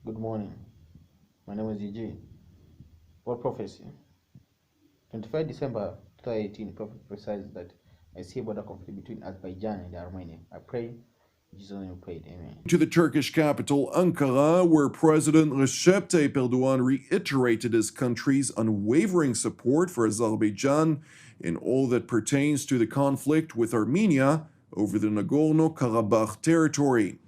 Good morning. My name is EJ. What prophecy? 25 December 2018, prophet prophesies that I see a border conflict between Azerbaijan and Armenia. I pray, Jesus' name prayed, amen. To the Turkish capital, Ankara, where President Recep Tayyip Erdogan reiterated his country's unwavering support for Azerbaijan in all that pertains to the conflict with Armenia over the Nagorno-Karabakh territory.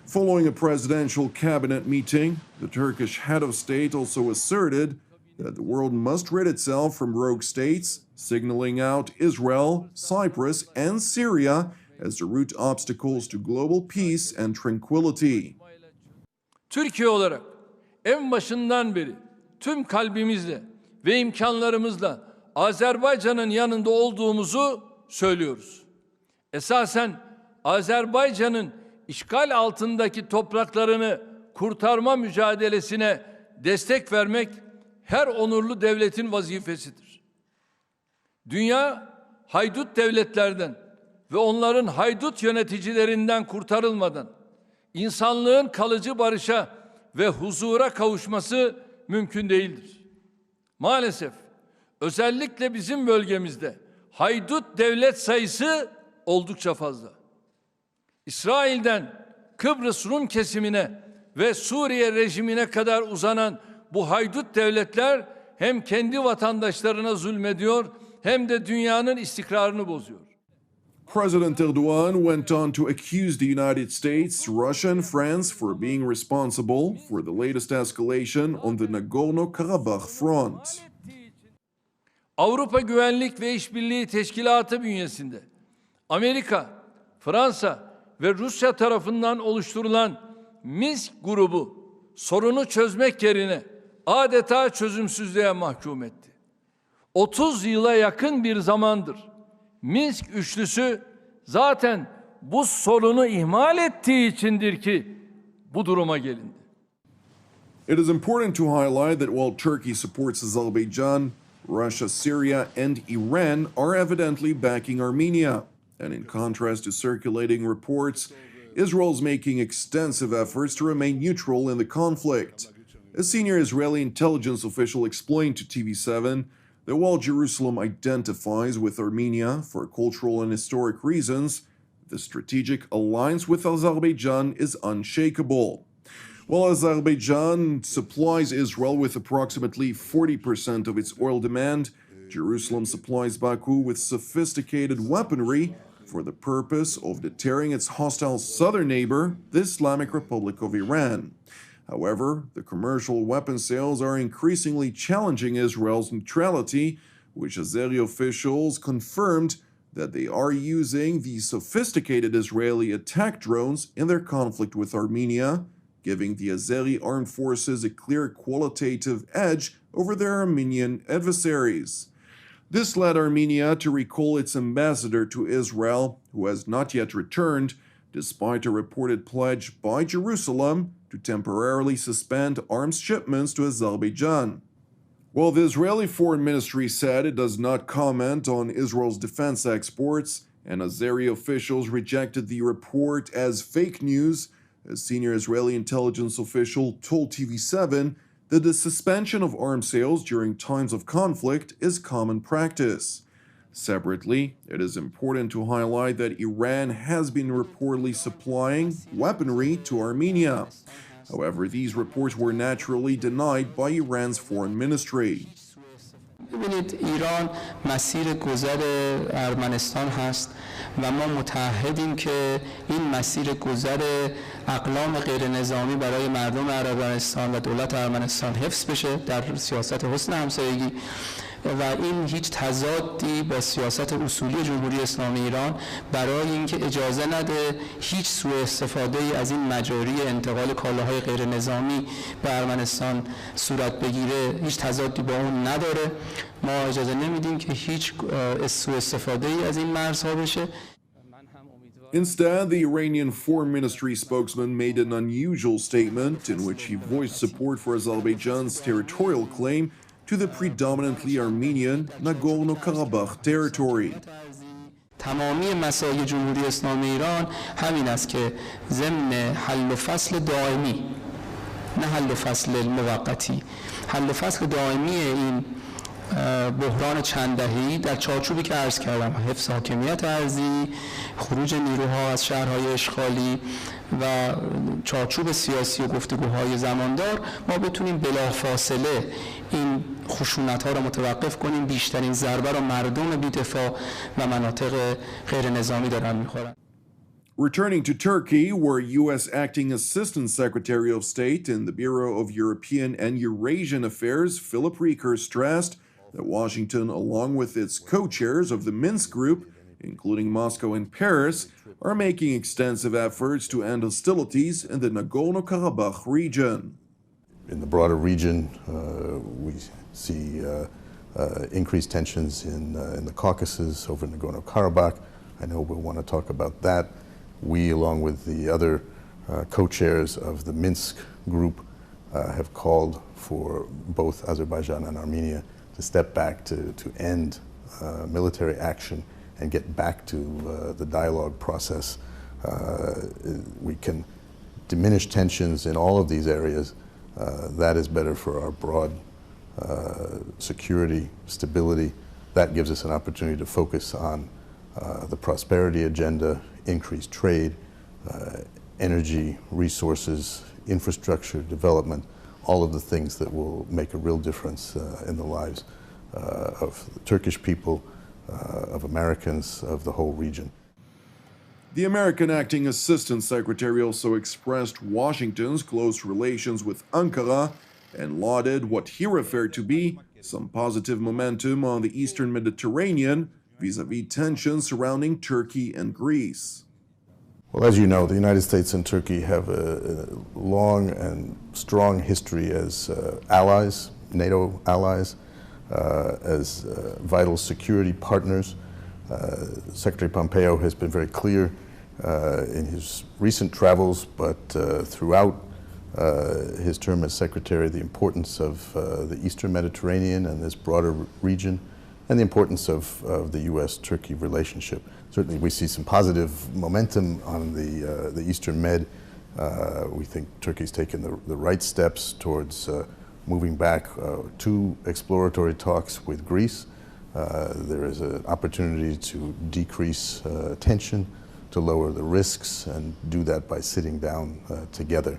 Following a presidential cabinet meeting, the Turkish head of state also asserted that the world must rid itself from rogue states, signaling out Israel, Cyprus, and Syria as the root obstacles to global peace and tranquility. Türkiye olarak en başından beri tüm kalbimizle ve imkanlarımızla Azerbaycan'ın yanında olduğumuzu söylüyoruz. Esasen Azerbaycan'ın işgal altındaki topraklarını kurtarma mücadelesine destek vermek her onurlu devletin vazifesidir. Dünya haydut devletlerden ve onların haydut yöneticilerinden kurtarılmadan insanlığın kalıcı barışa ve huzura kavuşması mümkün değildir. Maalesef özellikle bizim bölgemizde haydut devlet sayısı oldukça fazla. İsrail'den Kıbrıs Rum kesimine ve Suriye rejimine kadar uzanan bu haydut devletler hem kendi vatandaşlarına zulmediyor hem de dünyanın istikrarını bozuyor. President Erdogan went on to accuse the United States, Russia, and France for being responsible for the latest escalation on the Nagorno-Karabakh front. Avrupa Güvenlik ve İşbirliği Teşkilatı bünyesinde Amerika, Fransa ve Rusya tarafından oluşturulan Minsk grubu sorunu çözmek yerine adeta çözümsüzlüğe mahkum etti. 30 yıla yakın bir zamandır Minsk üçlüsü zaten bu sorunu ihmal ettiği içindir ki bu duruma gelindi. It is important to highlight that while Turkey supports Azerbaijan, Russia, Syria, and Iran are evidently backing Armenia. And in contrast to circulating reports, Israel is making extensive efforts to remain neutral in the conflict. A senior Israeli intelligence official explained to TV7 that while Jerusalem identifies with Armenia for cultural and historic reasons, the strategic alliance with Azerbaijan is unshakable. While Azerbaijan supplies Israel with approximately 40% of its oil demand, Jerusalem supplies Baku with sophisticated weaponry for the purpose of deterring its hostile southern neighbor, the Islamic Republic of Iran. However, the commercial weapon sales are increasingly challenging Israel's neutrality, which Azeri officials confirmed that they are using the sophisticated Israeli attack drones in their conflict with Armenia, giving the Azeri armed forces a clear qualitative edge over their Armenian adversaries. This led Armenia to recall its ambassador to Israel, who has not yet returned, despite a reported pledge by Jerusalem to temporarily suspend arms shipments to Azerbaijan. While the Israeli Foreign Ministry said it does not comment on Israel's defense exports, and Azeri officials rejected the report as fake news, a senior Israeli intelligence official told TV7 that the suspension of arms sales during times of conflict is common practice. Separately, it is important to highlight that Iran has been reportedly supplying weaponry to Armenia. However, these reports were naturally denied by Iran's foreign ministry. ببینید ایران مسیر گذر ارمنستان هست و ما متعهدیم که این مسیر گذر اقلام غیر نظامی برای مردم ارمنستان و دولت ارمنستان حفظ بشه در سیاست حسن همسایگی و این هیچ تضادی با سیاست اصولی جمهوری اسلامی ایران برای اینکه اجازه نده هیچ سوء استفاده ای از این مجاری انتقال کالاهای غیر نظامی به ارمنستان صورت بگیره هیچ تضادی با اون نداره ما اجازه نمیدیم که هیچ سوء استفاده ای از این مرزها بشه. Instead, the Iranian Foreign Ministry spokesman made an unusual statement in which he voiced support for Azerbaijan's territorial claim to the predominantly Armenian Nagorno-Karabakh territory. تمامی مسائل جمهوری اسلامی ایران همین است که ضمن حل و فصل دائمی نه حل و فصل موقتی. حل و فصل دائمی این بحران چند دهه‌ای در چارچوبی که عرض کردم، حفظ حاکمیت ارضی، خروج نیروها از شهرهای اشغالی و چارچوب سیاسی و گفتگوهای زماندار، ما بتونیم بلافاصله این خشونت‌ها را متوقف کنیم. بیشترین ضربه را مردم بی‌دفاع و مناطق غیر نظامی دارن می‌خورن. Returning to Turkey, where U.S. Acting Assistant Secretary of State in the Bureau of European and Eurasian Affairs, Philip Rieker, stressed that Washington, along with its co-chairs of the Minsk Group, including Moscow and Paris, are making extensive efforts to end hostilities in the Nagorno-Karabakh region. In the broader region, we see increased tensions in the Caucasus, over Nagorno-Karabakh. I know we'll want to talk about that. We, along with the other co-chairs of the Minsk Group, have called for both Azerbaijan and Armenia to step back to end military action and get back to the dialogue process. We can diminish tensions in all of these areas. That is better for our broad security, stability. That gives us an opportunity to focus on the prosperity agenda, increased trade, energy, resources, infrastructure development, all of the things that will make a real difference in the lives of the Turkish people, of Americans, of the whole region. The American Acting Assistant Secretary also expressed Washington's close relations with Ankara and lauded what he referred to be some positive momentum on the Eastern Mediterranean vis-à-vis tensions surrounding Turkey and Greece. Well, as you know, the United States and Turkey have a long and strong history as allies, NATO allies, as vital security partners. Secretary Pompeo has been very clear in his recent travels, but throughout his term as Secretary, the importance of the Eastern Mediterranean and this broader region, and the importance of the U.S.-Turkey relationship. Certainly we see some positive momentum on the Eastern Med. We think Turkey's taken the right steps towards moving back to exploratory talks with Greece. There is an opportunity to decrease tension, to lower the risks, and do that by sitting down together.